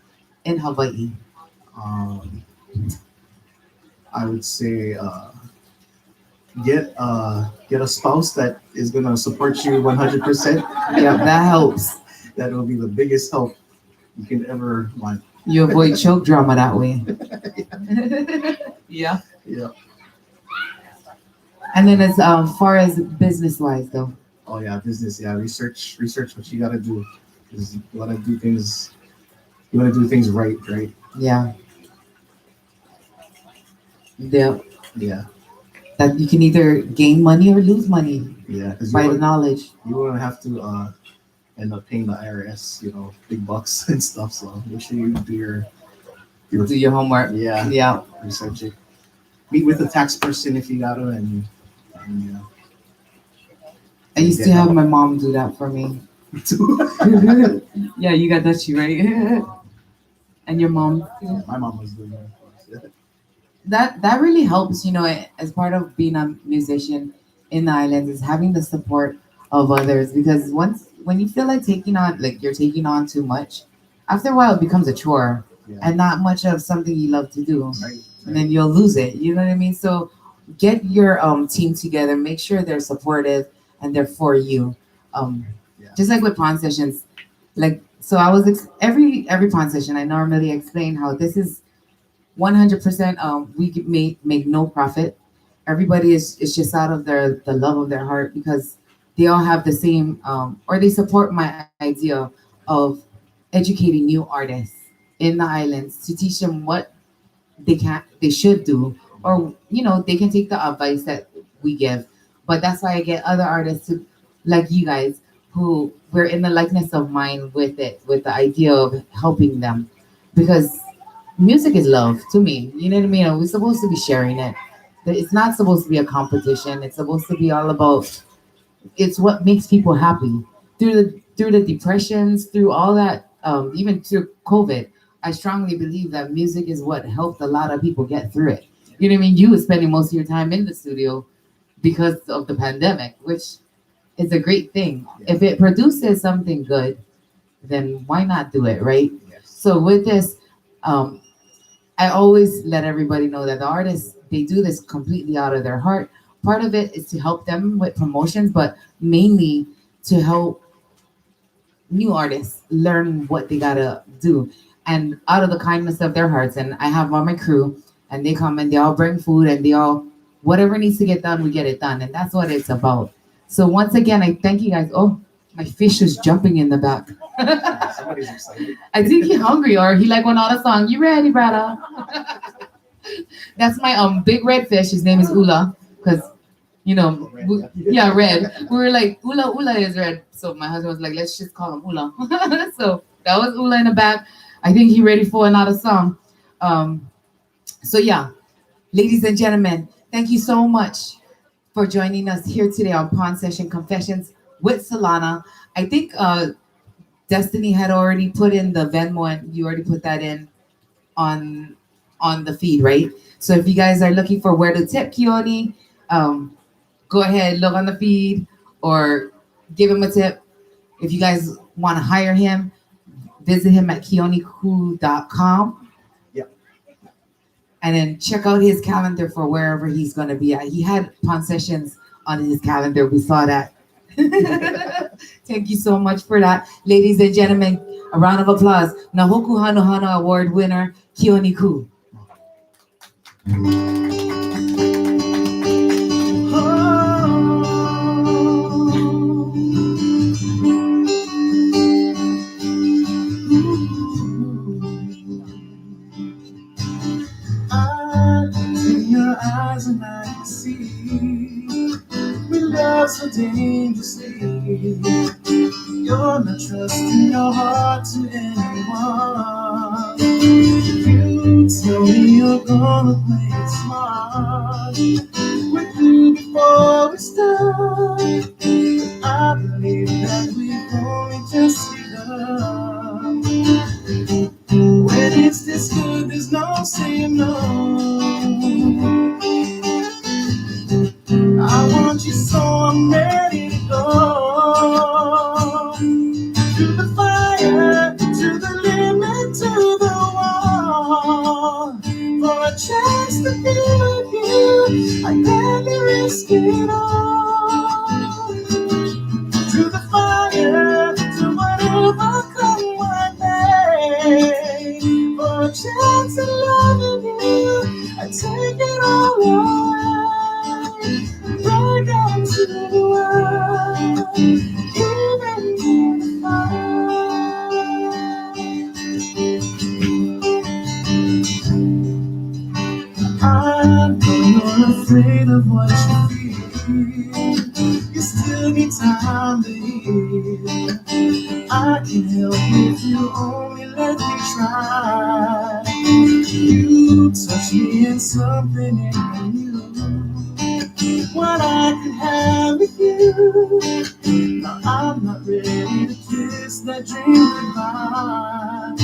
in Hawaii? Um, I would say get a spouse that is gonna support you 100%. Yeah, that helps. That will be the biggest help you can ever want. You avoid choke drama that way. Yeah. Yeah. And then as far as business wise though. Oh yeah, business. Yeah, research what you gotta do. 'Cause you wanna do things. You wanna do things right, right? Yeah. Yeah. Yeah, That you can either gain money or lose money yeah. Because by the knowledge. you won't have to end up paying the IRS, big bucks and stuff. So make sure you do your Do your homework. yeah Yeah. research it. Meet with the tax person if you gotta, and I used to have my mom do that for me. Yeah, you got that she right. And your mom. my mom was doing that. That really helps, as part of being a musician in the islands is having the support of others because when you feel like you're taking on too much, after a while it becomes a chore Yeah. and not much of something you love to do. Right. And then you'll lose it. You know what I mean? So get your team together, make sure they're supportive and they're for you. Yeah. Just like with pawn sessions, like so I was every pawn session I normally explain how this is 100% we could make no profit. Everybody is just out of the love of their heart because they all have the same or they support my idea of educating new artists in the islands to teach them what they should do or they can take the advice that we give. But that's why I get other artists to like you guys who we're in the likeness of mind with the idea of helping them because music is love to me. You know what I mean? We're supposed to be sharing it. It's not supposed to be a competition. It's supposed to be all about. It's what makes people happy through the depressions, through all that, even through COVID. I strongly believe that music is what helped a lot of people get through it. You know what I mean? You were spending most of your time in the studio because of the pandemic, which is a great thing. If it produces something good, then why not do it, right? Yes. So with this, I always let everybody know that the artists, they do this completely out of their heart. Part of it is to help them with promotions, but mainly to help new artists learn what they gotta do. And out of the kindness of their hearts, and I have on my crew, and they come and they all bring food and they all, whatever needs to get done, we get it done. And that's what it's about. So once again, I thank you guys. Oh, my fish is jumping in the back. Somebody's excited. I think he's hungry or he like went on a song. You ready, brother? That's my big red fish. His name is Ula because yeah, red. We were like Ula is red. So my husband was like, let's just call him Ula. So that was Ula in the back. I think he ready for another song. So yeah, ladies and gentlemen, thank you so much for joining us here today on Pawn Session Confessions with Solana. I think Destiny had already put in the Venmo and you already put that in on the feed, right? So if you guys are looking for where to tip Keoni, go ahead, look on the feed or give him a tip. If you guys want to hire him, visit him at keoniku.com. Yep. And then check out his calendar for wherever he's going to be at. He had pawn sessions on his calendar. We saw that. Thank you so much for that. Ladies and gentlemen, a round of applause. Nahoku Hanohana Award winner, Keoni Ku. eyes and I can see we love so dangerously. You're not trusting your heart to anyone. You tell me you're gonna play it smart with you before we start. I believe that we've only just begun. When it's this good, there's no saying no. I want you so I'm ready to go. To the fire, to the limit, to the wall. For a chance to be with you, I gladly risk it all. To the fire, to whatever come my way. For a chance of loving you, I take it all away. Right down to the world, even in the fire. I know you're afraid of what you feel. You still need time to heal. I can help if you only let me try. You touch me and something in you. What I could have with you. Now I'm not ready to kiss that dream goodbye.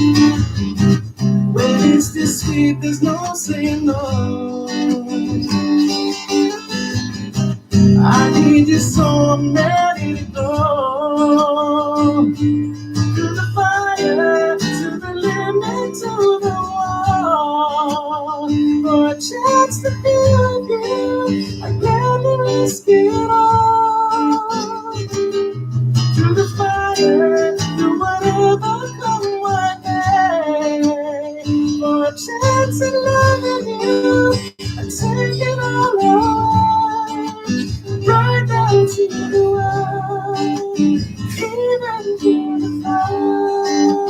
When it's this sweet, there's no saying no. I need you so I'm ready to go. To the fire, to the limit, to the wall. For a chance to be with you, I gladly risk it all. To the fire, to whatever come my way. For a chance of loving you, I take it all away. Right down to the world, even to the fire.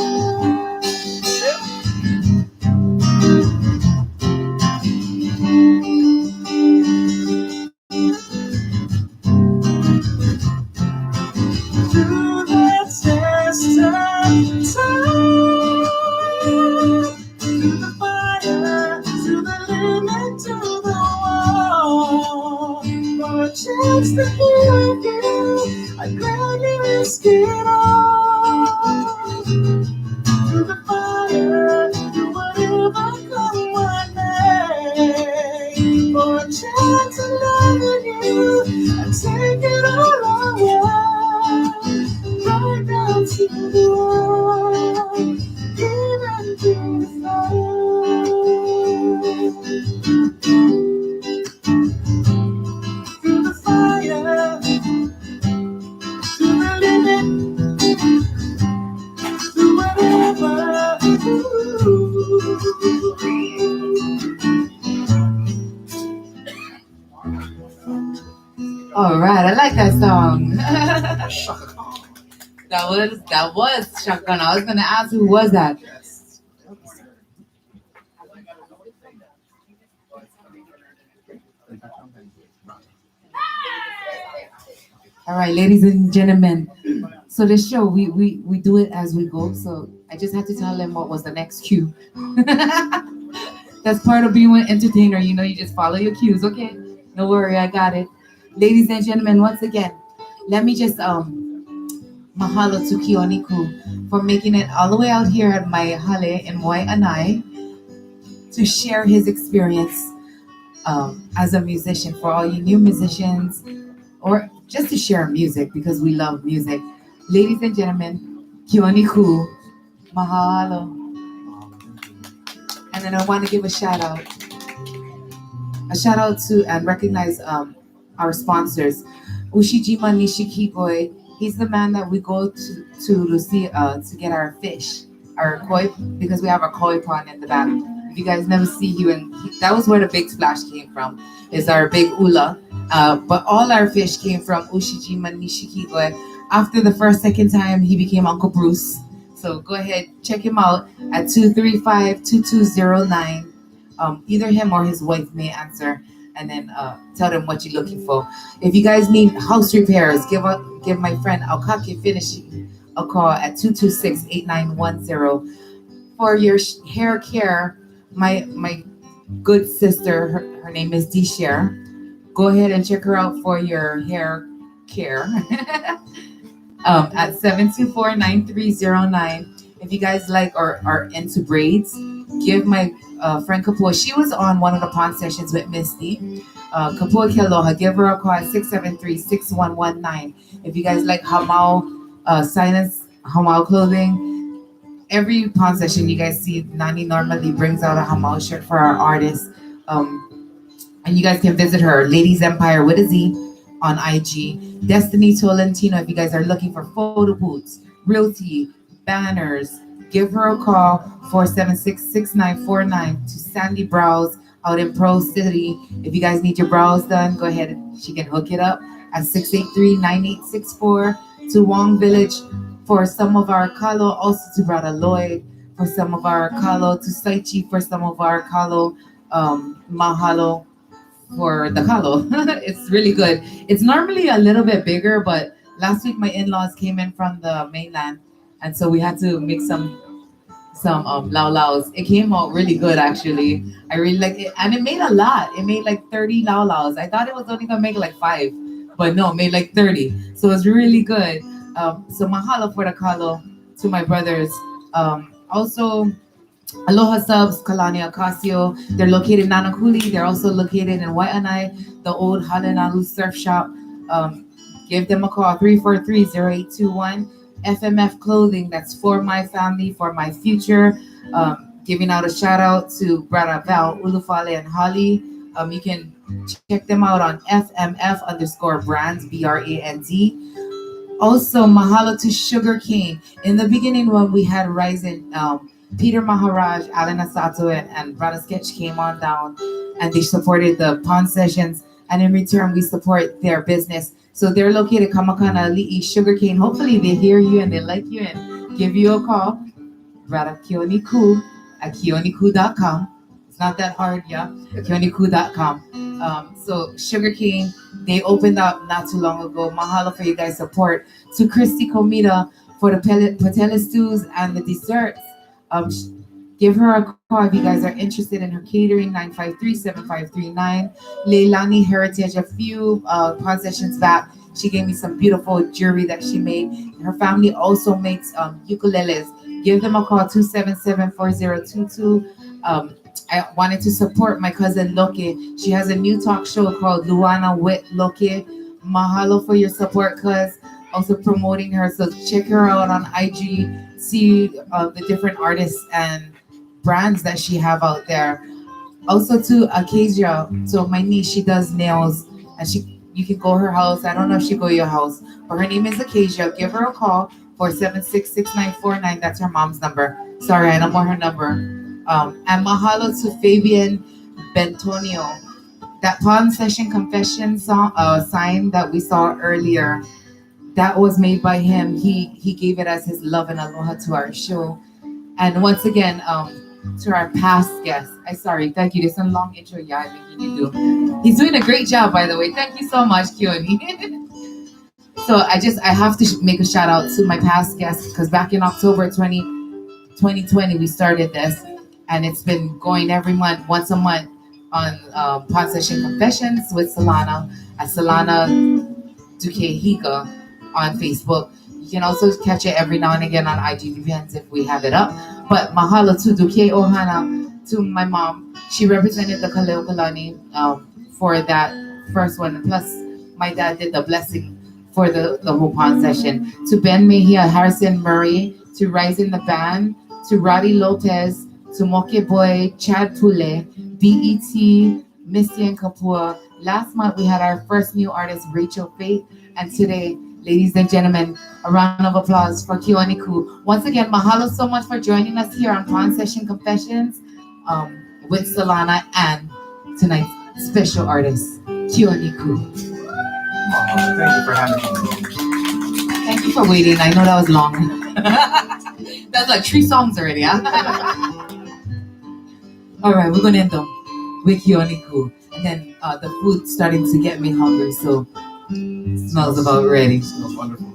Through the test of time, to the fire, to the limit, to the wall. For a chance to be with you, I gladly risk it all. To the fire, to whatever come my way. For a chance of loving you, I take it all away. Right down to the world, even to the fire. Through the fire, to the limit, to whatever. All right, I like that song. that was Shotgun. I was gonna ask who was that. Yes. All right, ladies and gentlemen. So this show, we do it as we go. So I just had to tell them what was the next cue. That's part of being an entertainer. You know, you just follow your cues. Okay, no worry, I got it. Ladies and gentlemen, once again, let me just mahalo to Keoni for making it all the way out here at my hale in Moai to share his experience as a musician for all you new musicians, or just to share music because we love music. Ladies and gentlemen, Keoni mahalo. And then I want to give a shout out to and recognize our sponsors. Ushijima Nishikigoi, he's the man that we go to see to get our fish, our koi, because we have our koi pond in the back. If you guys never see that was where the big splash came from, is our big ula. But all our fish came from Ushijima Nishikigoi. After the second time, he became Uncle Bruce. So go ahead, check him out at 235-2209. Either him or his wife may answer. and then tell them what you're looking for. If you guys need house repairs, give my friend Alkaki Finishing a call at 226-8910. For your hair care, my good sister, her name is Deshare. Go ahead and check her out for your hair care at 724-9309. If you guys like or are into braids, give my friend Kapua. She was on one of the pawn sessions with Misty. Kapua Keloha, give her a call at 673-6119. If you guys like Hamal silence, Hamal clothing, every pawn session you guys see, Nani normally brings out a Hamal shirt for our artists. And you guys can visit her, Ladies Empire with a Z on IG. Destiny Tolentino, if you guys are looking for photo booths, realty, banners, give her a call, 476-6949, to Sandy Brows out in Pro City. If you guys need your brows done, go ahead. She can hook it up at 683-9864. To Wong Village for some of our kalo, also to Brother Lloyd for some of our kalo, to Saichi for some of our kalo, mahalo for the kalo. It's really good. It's normally a little bit bigger, but last week my in-laws came in from the mainland, and so we had to make some lao laos. It came out really good actually. I really like it, and it made a lot. It made like 30 lao laos. I thought it was only gonna make like 5, but no, it made like 30. So it's really good. So mahalo for the kalo to my brothers. Also, Aloha Subs, Kalani Ocasio. They're located in Nanakuli. They're also located in Waianae, the old Halenalu surf shop. Give them a call, 343-0821. FMF Clothing, that's for my family, for my future. Giving out a shout out to Brother Val, Ulufale, and Holly. You can check them out on FMF_brands, BRAND. Also, mahalo to Sugar Cane. In the beginning, when we had Rising, Peter Maharaj, Alan Asato, and Brother Sketch came on down, and they supported the pawn sessions. And in return, we support their business. So they're located Kamakana, Li'i, Sugarcane. Hopefully they hear you and they like you and give you a call. Brother Keoni Ku at keoniku.com. It's not that hard, yeah. keoniku.com. So Sugarcane, they opened up not too long ago. Mahalo for you guys' support. To Christy Komita for the patella stews and the desserts. Give her a call if you guys are interested in her catering, 953-7539. Leilani Heritage, a few pawn sessions back, she gave me some beautiful jewelry that she made. Her family also makes ukuleles. Give them a call, 277-4022. I wanted to support my cousin Loke. She has a new talk show called Luana with Loke. Mahalo for your support, cuz. Also promoting her, so check her out on IG. See the different artists and brands that she have out there. Also to Acacia, so my niece, she does nails, and you can go her house. I don't know if she go your house, but her name is Acacia. Give her a call, 476-6949. That's her mom's number. Sorry, I don't want her number. And mahalo to Fabian Bentonio. That pawn session confession song sign that we saw earlier, that was made by him. He gave it as his love and aloha to our show. And once again, to our past guests. Thank you. There's some long intro, yeah, I think you do. He's doing a great job, by the way. Thank you so much, Keoni. So I have to make a shout out to my past guests, because back in October 2020, we started this, and it's been going every month, once a month, on Pawn Session Confessions with Solana at Solana Dukehika on Facebook. You can also catch it every now and again on IG events if we have it up. But mahalo to Duke Ohana, to my mom. She represented the Kaleo Kalani for that first one. Plus, my dad did the blessing for the whole pawn session. To Ben Mejia, Harrison Murray, to Rise in the Band, to Roddy Lopez, to Moke Boy, Chad Pule, BET, Misty and Kapua. Last month, we had our first new artist, Rachel Fate. And today, ladies and gentlemen, a round of applause for Keoni Ku. Once again, mahalo so much for joining us here on Pawn Session Confessions with Solana and tonight's special artist, Keoni Ku. Thank you for having me. Thank you for waiting. I know that was long. That's like 3 songs already, huh? All right, we're going to end them. with Keoni. And then the food starting to get me hungry, so smells about ready. Smells wonderful.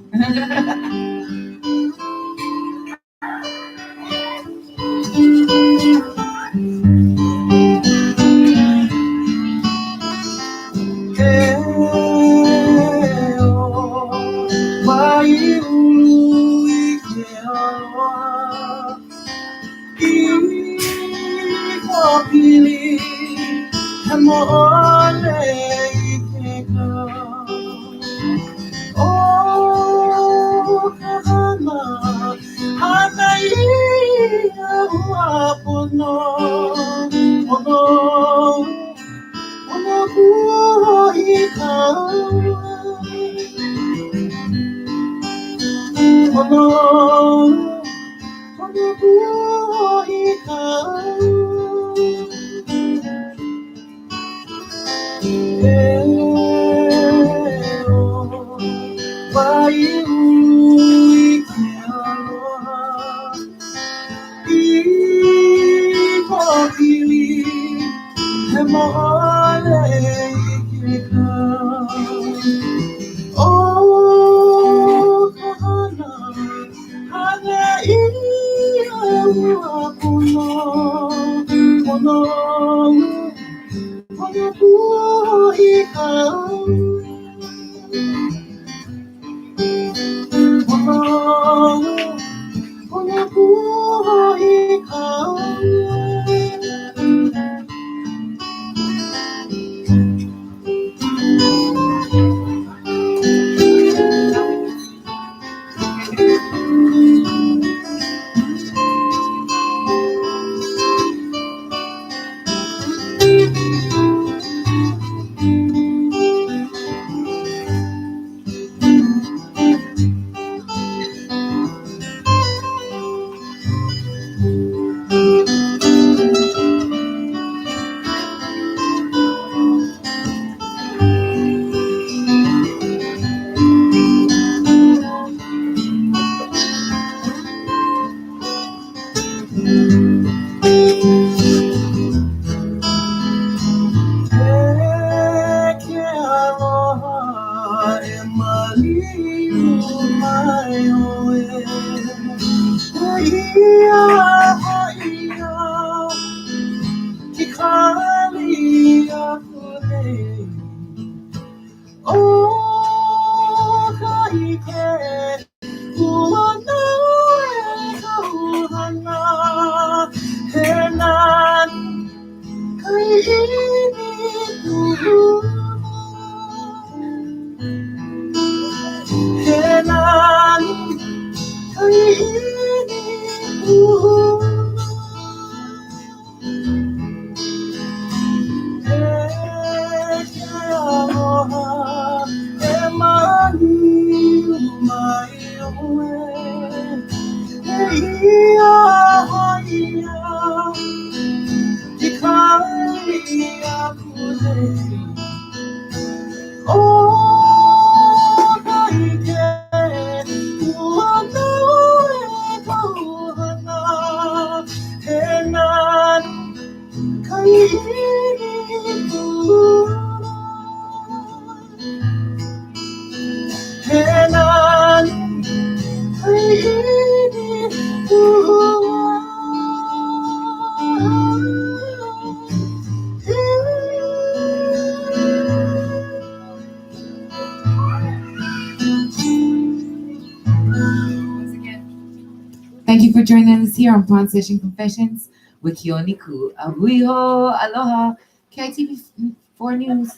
Thank you for joining us here on Pawn Session Confessions with Keoni. Abuiho, aloha, KITV4 News.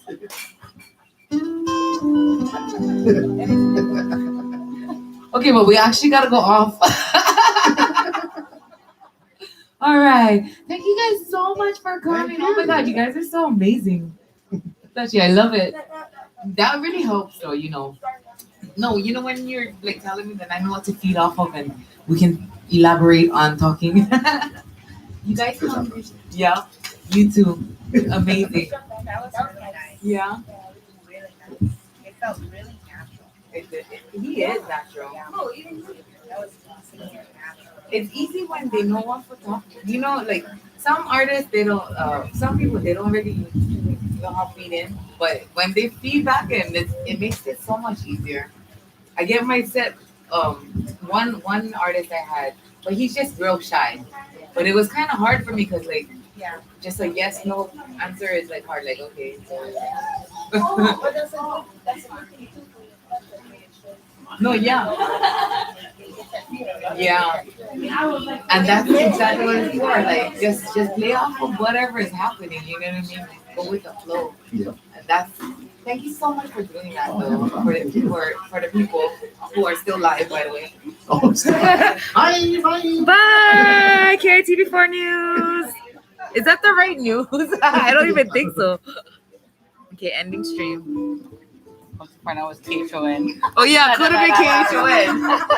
Okay, but we actually gotta go off. All right. Thank you guys so much for coming. Oh my God, you guys are so amazing. Actually, I love it. That really helps, though, you know. No, you know when you're like telling me that I know what to feed off of, and we can elaborate on talking. You guys come. Yeah, you too. Amazing. That was really nice. Yeah. Yeah, it was really nice. It felt really natural. He is natural. Yeah. Oh, even that was natural. it's easy when they know what to talk. You know, like some artists, they don't. Some people they don't really know how to feed in, but when they feed back in, it makes it so much easier. I get my set. One artist I had, but he's just real shy. But it was kind of hard for me because like Yeah. just a yes no answer is like hard. Like okay, so Oh, but that's a good thing too for you. That's the way it should. no, yeah, Get that feeling. yeah. And that's exactly what it's for. Like just play off of whatever is happening. You know what I mean? Go with the flow. Yeah. And that's thank you so much for doing that though. For the people who are still live, by the way. Oh, bye, bye. Bye, KRTV4 News. Is that the right news? I don't even think so. Okay, ending stream. For now, it's KHON. Oh yeah, could have been KHON.